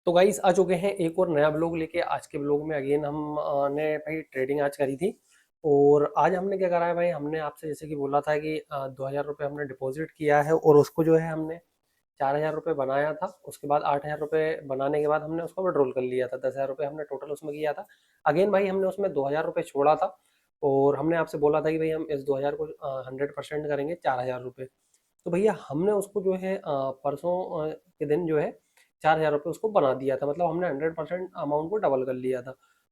तो गाइस आ चुके हैं एक और नया ब्लॉग लेके। आज के ब्लॉग में अगेन हम ने भाई ट्रेडिंग आज करी थी। और आज हमने क्या करा है भाई, हमने आपसे जैसे कि बोला था कि 2,000 रुपये हमने डिपॉजिट किया है और उसको जो है हमने 4,000 रुपये बनाया था। उसके बाद 8,000 रुपये बनाने के बाद हमने उसको विड्रॉल कर लिया था। 10,000 रुपये हमने टोटल उसमें किया था। अगेन भाई हमने उसमें 2,000 रुपये छोड़ा था और हमने आपसे बोला था कि भाई हम इस 2,000 को 100% करेंगे 4,000 रुपये। तो भैया हमने उसको जो है परसों के दिन जो है 4,000 रुपये उसको बना दिया था। मतलब हमने 100% अमाउंट को डबल कर लिया था।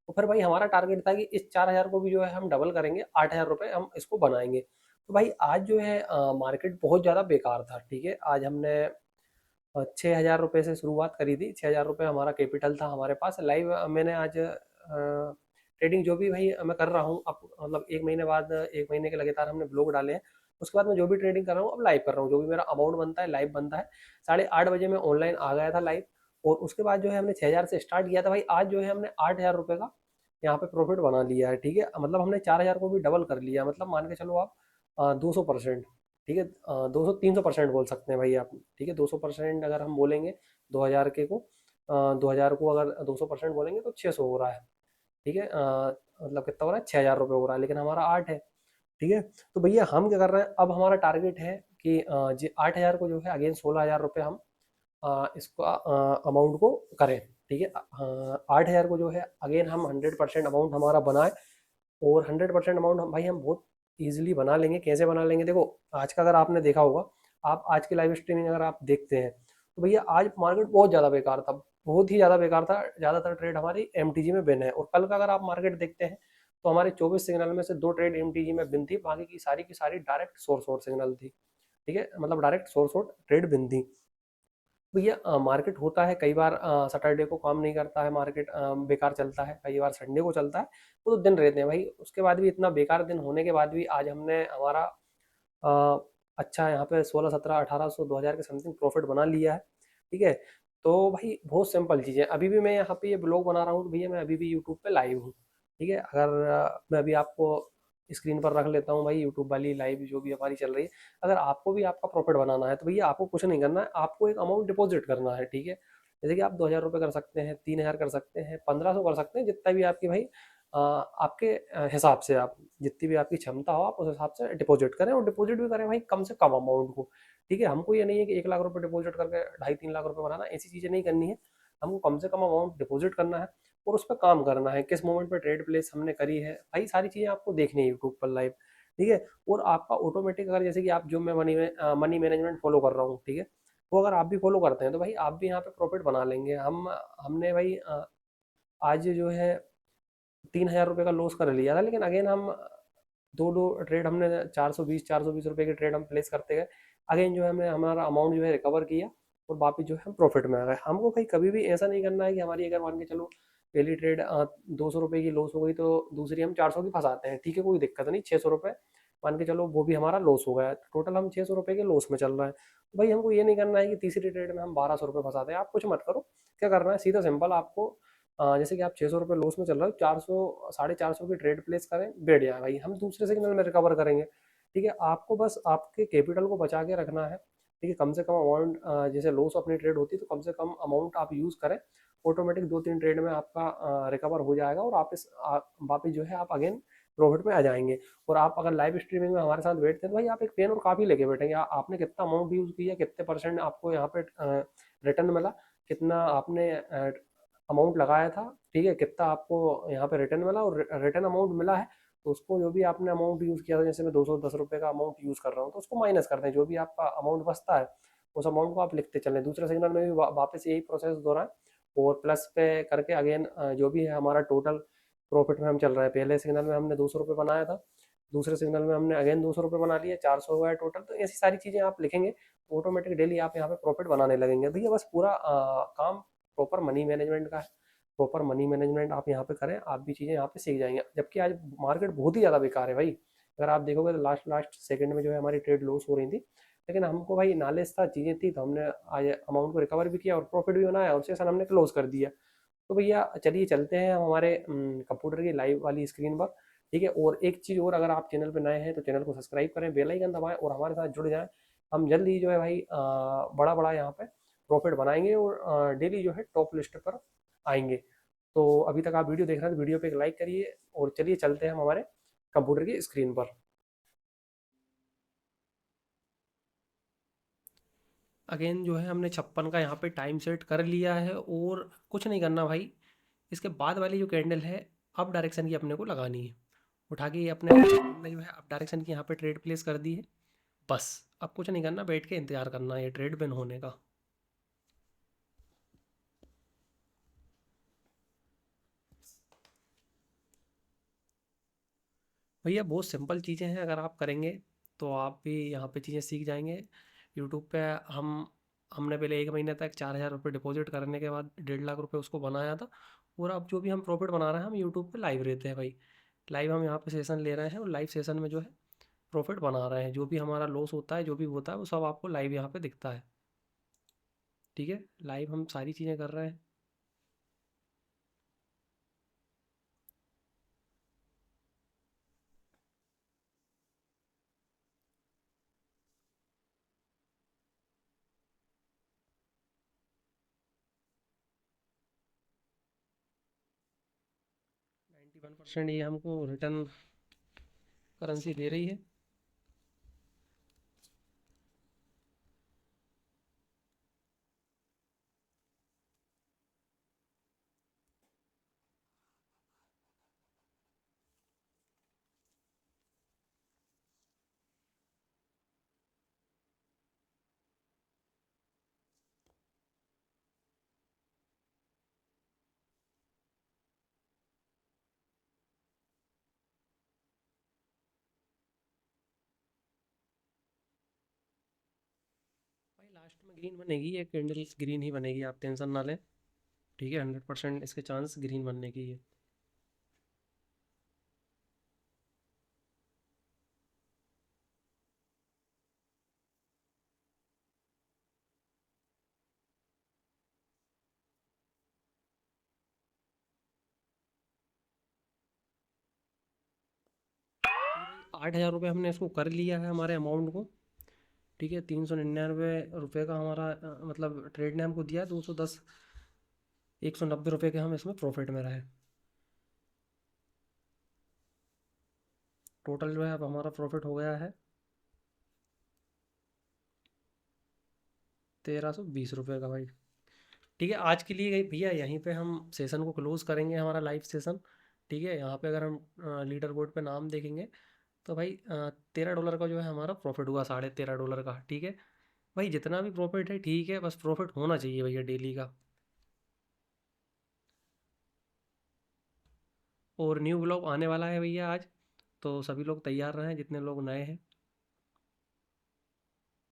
तो फिर भाई हमारा टारगेट था कि इस 4,000 को भी जो है हम डबल करेंगे, 8,000 रुपये हम इसको बनाएंगे। तो भाई आज जो है मार्केट बहुत ज़्यादा बेकार था। ठीक है, आज हमने 6,000 रुपये से शुरुआत करी थी। 6,000 रुपये हमारा कैपिटल था हमारे पास। लाइव मैंने आज ट्रेडिंग जो भी भाई मैं कर रहा हूँ अब, मतलब एक महीने बाद, एक महीने के लगातार हमने ब्लॉग डाले हैं। उसके बाद मैं जो भी ट्रेडिंग कर रहा हूँ अब लाइव कर रहा हूँ। जो भी मेरा अमाउंट बनता है लाइव बनता है। 8:30 बजे मैं ऑनलाइन आ गया था लाइव। और उसके बाद जो है हमने 6,000 से स्टार्ट किया था भाई। आज जो है हमने 8,000 रुपये का यहाँ पे प्रॉफिट बना लिया है। ठीक है, मतलब हमने 4,000 को भी डबल कर लिया। मतलब मान के चलो आप 200%। ठीक है, 200-300% बोल सकते हैं भाई आप। ठीक है, 200% अगर हम बोलेंगे 2,000 के को, 2,000 को अगर 200% बोलेंगे तो 600 हो रहा है। ठीक है, मतलब कितना हो रहा है, 6,000 रुपये हो रहा है, लेकिन हमारा 8 है। ठीक है, तो भैया हम क्या कर रहे हैं, अब हमारा टारगेट है कि जी 8,000 को जो है अगेन 16,000 रुपये हम इसको अमाउंट को करें। ठीक है, 8,000 को जो है अगेन हम 100% अमाउंट हमारा बनाए। और 100% अमाउंट हम भाई हम बहुत ईजिली बना लेंगे। कैसे बना लेंगे, देखो आज का अगर आपने देखा होगा, आप आज की लाइव स्ट्रीमिंग अगर आप देखते हैं तो भैया आज मार्केट बहुत ज़्यादा बेकार था। बहुत ही ज़्यादा बेकार था। ज़्यादातर ट्रेड हमारी एमटीजी में बिन है। और कल का अगर आप मार्केट देखते हैं तो हमारे 24 सिग्नल में से 2 ट्रेड एमटीजी में बिन थी, बाकी की सारी डायरेक्ट सोर्स और सिग्नल थी। ठीक है, मतलब डायरेक्ट सोर्स और ट्रेड बिन थी। भैया मार्केट होता है कई बार सैटरडे को काम नहीं करता है मार्केट, बेकार चलता है। कई बार संडे को चलता है। वो तो दिन रहते हैं भाई। उसके बाद भी इतना बेकार दिन होने के बाद भी आज हमने हमारा अ, अच्छा यहाँ पे 16, 17, 1,800, 2,000 के समथिंग प्रॉफिट बना लिया है। ठीक है, तो भाई बहुत सिंपल चीज़ है। अभी भी मैं यहाँ पे ये ब्लॉग बना रहा हूँ तो भैया मैं अभी भी यूट्यूब पे लाइव हूँ। ठीक है, अगर मैं अभी आपको स्क्रीन पर रख लेता हूँ भाई, यूट्यूब वाली लाइव जो भी हमारी चल रही है। अगर आपको भी आपका प्रॉफिट बनाना है तो भैया आपको कुछ नहीं करना है, आपको एक अमाउंट डिपॉजिट करना है। ठीक है, जैसे कि आप 2,000 रुपये कर सकते हैं, 3,000 कर सकते हैं, 1,500 कर सकते हैं, जितना भी आपकी भाई आपके हिसाब से, आप जितनी भी आपकी क्षमता हो आप उस हिसाब से डिपॉजिट करें। और डिपॉजिट भी करें भाई कम से कम अमाउंट को। ठीक है, हमको ये नहीं है कि 1,00,000 रुपये डिपॉजिट करके 2.5-3 लाख रुपए बनाना, ऐसी चीज़ें नहीं करनी है। हमको कम से कम अमाउंट डिपॉजिट करना है और उस पर काम करना है। किस मोमेंट पे ट्रेड प्लेस हमने करी है भाई, सारी चीज़ें आपको देखनी है यूट्यूब पर लाइव। ठीक है, और आपका ऑटोमेटिक, अगर जैसे कि आप जो मैं मनी मैनेजमेंट फॉलो कर रहा हूँ, ठीक है, वो अगर आप भी फॉलो करते हैं तो भाई आप भी यहाँ पे प्रॉफिट बना लेंगे। हमने भाई आज जो है 3,000 रुपये का लॉस कर लिया था, लेकिन अगेन हम दो दो ट्रेड हमने 420 रुपये के ट्रेड हम प्लेस करते गए। अगेन जो है हमने हमारा अमाउंट जो है रिकवर किया और वापस जो है हम प्रॉफिट में आ गए। हमको भाई कभी भी ऐसा नहीं करना है कि हमारी, अगर मान के चलो पहली ट्रेड 200 रुपये की लॉस हो गई तो दूसरी हम 400 की फंसाते हैं। ठीक है, कोई दिक्कत नहीं, 600 रुपये मान के चलो वो भी हमारा लॉस हो गया, टोटल हम 600 रुपये के लॉस में चल रहा है। तो भाई हमको ये नहीं करना है कि तीसरी ट्रेड में हम 1,200 रुपये फंसाते हैं। आप कुछ मत करो। क्या करना है, सीधा सिंपल आपको जैसे कि आप 600 रुपये लॉस में चल रहे हो, 400, 450 की ट्रेड प्लेस करें, बैठ जाए भाई, हम दूसरे सिग्नल में रिकवर करेंगे। ठीक है, आपको बस आपके कैपिटल को बचा के रखना है। ठीक है, कम से कम अमाउंट, जैसे लॉस अपनी ट्रेड होती है तो कम से कम अमाउंट आप यूज़ करें। ऑटोमेटिक 2-3 ट्रेड में आपका रिकवर हो जाएगा और वापस जो है आप अगेन प्रॉफिट में आ जाएंगे। और आप अगर लाइव स्ट्रीमिंग में हमारे साथ बैठते हैं तो भाई आप एक पेन और कापी लेके बैठेंगे। आपने कितना अमाउंट यूज़ किया, कितने परसेंट आपको यहाँ पे रिटर्न मिला, कितना आपने अमाउंट लगाया था। ठीक है, कितना आपको यहाँ पे रिटर्न मिला, और रिटर्न अमाउंट मिला है तो उसको, जो भी आपने अमाउंट यूज़ किया था, जैसे मैं 210 रुपये का अमाउंट यूज़ कर रहा हूँ तो उसको माइनस करते हैं। जो भी आपका अमाउंट बचता है उस अमाउंट को आप लिखते चलें। दूसरे सिग्नल में भी वापस यही प्रोसेस दोहराएं और प्लस पे करके अगेन जो भी है हमारा टोटल प्रॉफिट में हम चल रहे हैं। पहले सिग्नल में हमने 200 रुपये बनाया था, दूसरे सिग्नल में हमने अगेन 200 रुपये बना लिए, 400 हुआ है टोटल। तो ऐसी सारी चीज़ें आप लिखेंगे ऑटोमेटिक डेली आप यहाँ पे प्रॉफिट बनाने लगेंगे। भैया बस पूरा काम प्रॉपर मनी मैनेजमेंट का है। प्रॉपर मनी मैनेजमेंट आप यहाँ पे करें, आप भी चीज़ें यहाँ पे सीख जाएंगे। जबकि आज मार्केट बहुत ही ज़्यादा बेकार है भाई। अगर आप देखोगे तो लास्ट लास्ट सेकंड में जो है हमारी ट्रेड लॉस हो रही थी, लेकिन हमको भाई नॉलेज था, चीज़ें थी, तो हमने आज अमाउंट को रिकवर भी किया और प्रॉफिट भी बनाया और सेशन हमने क्लोज कर दिया। तो भैया चलिए चलते हैं हम हमारे कंप्यूटर की लाइव वाली स्क्रीन पर। ठीक है, और एक चीज़ और, अगर आप चैनल पर नए हैं तो चैनल को सब्सक्राइब करें, बेल आइकन दबाएं और हमारे साथ जुड़ जाएं। हम जल्द ही जो है भाई बड़ा बड़ा यहाँ पे प्रॉफिट बनाएंगे और डेली जो है टॉप लिस्ट पर आएंगे। तो अभी तक आप वीडियो देख रहे हैं तो वीडियो पे एक लाइक करिए और चलिए चलते हैं हम हमारे कंप्यूटर की स्क्रीन पर। अगेन जो है हमने 56 का यहाँ पे टाइम सेट कर लिया है और कुछ नहीं करना भाई। इसके बाद वाली जो कैंडल है अप डायरेक्शन की अपने को लगानी है। उठा के ये अपने हमने जो है अप डायरेक्शन की यहाँ पे ट्रेड प्लेस कर दी है। बस अब कुछ नहीं करना, बैठ के इंतजार करना है ये ट्रेड बिन होने का। भैया बहुत सिंपल चीज़ें हैं, अगर आप करेंगे तो आप भी यहाँ पे चीज़ें सीख जाएंगे। यूट्यूब पे हम हमने पहले 1 महीने तक 4,000 रुपये डिपॉजिट करने के बाद 1.5 लाख रुपये उसको बनाया था। और अब जो भी हम प्रॉफिट बना रहे हैं हम यूट्यूब पे लाइव रहते हैं भाई। लाइव हम यहाँ पे सेशन ले रहे हैं और लाइव सेशन में जो है प्रॉफिट बना रहे हैं। जो भी हमारा लॉस होता है जो भी होता है वो सब आपको लाइव यहाँ पे दिखता है। ठीक है, लाइव हम सारी चीज़ें कर रहे हैं। 91% ये हमको रिटर्न करेंसी दे रही है। भाई लास्ट में ग्रीन बनेगी, ये कैंडल ग्रीन ही बनेगी, आप टेंशन ना लें। ठीक है, 100% इसके चांस ग्रीन बनने की है। ठीक है भाई, 8,000 रुपये हमने इसको कर लिया है हमारे अमाउंट को। ठीक है, 399 रुपये का हमारा मतलब ट्रेड ने हमको दिया है 210, 190 रुपये के हम इसमें प्रॉफिट में रहे। टोटल जो है अब हमारा प्रॉफिट हो गया है 1,320 रुपये का भाई। ठीक है, आज के लिए भैया यहीं पे हम सेशन को क्लोज करेंगे, हमारा लाइव सेशन। ठीक है, यहाँ पे अगर हम लीडर बोर्ड पे नाम देखेंगे तो भाई $13 का जो है हमारा प्रॉफिट हुआ, $13.5 का। ठीक है भाई, जितना भी प्रॉफिट है ठीक है, बस प्रॉफिट होना चाहिए भैया डेली का। और न्यू ब्लॉग आने वाला है भैया आज, तो सभी लोग तैयार रहें जितने लोग नए हैं।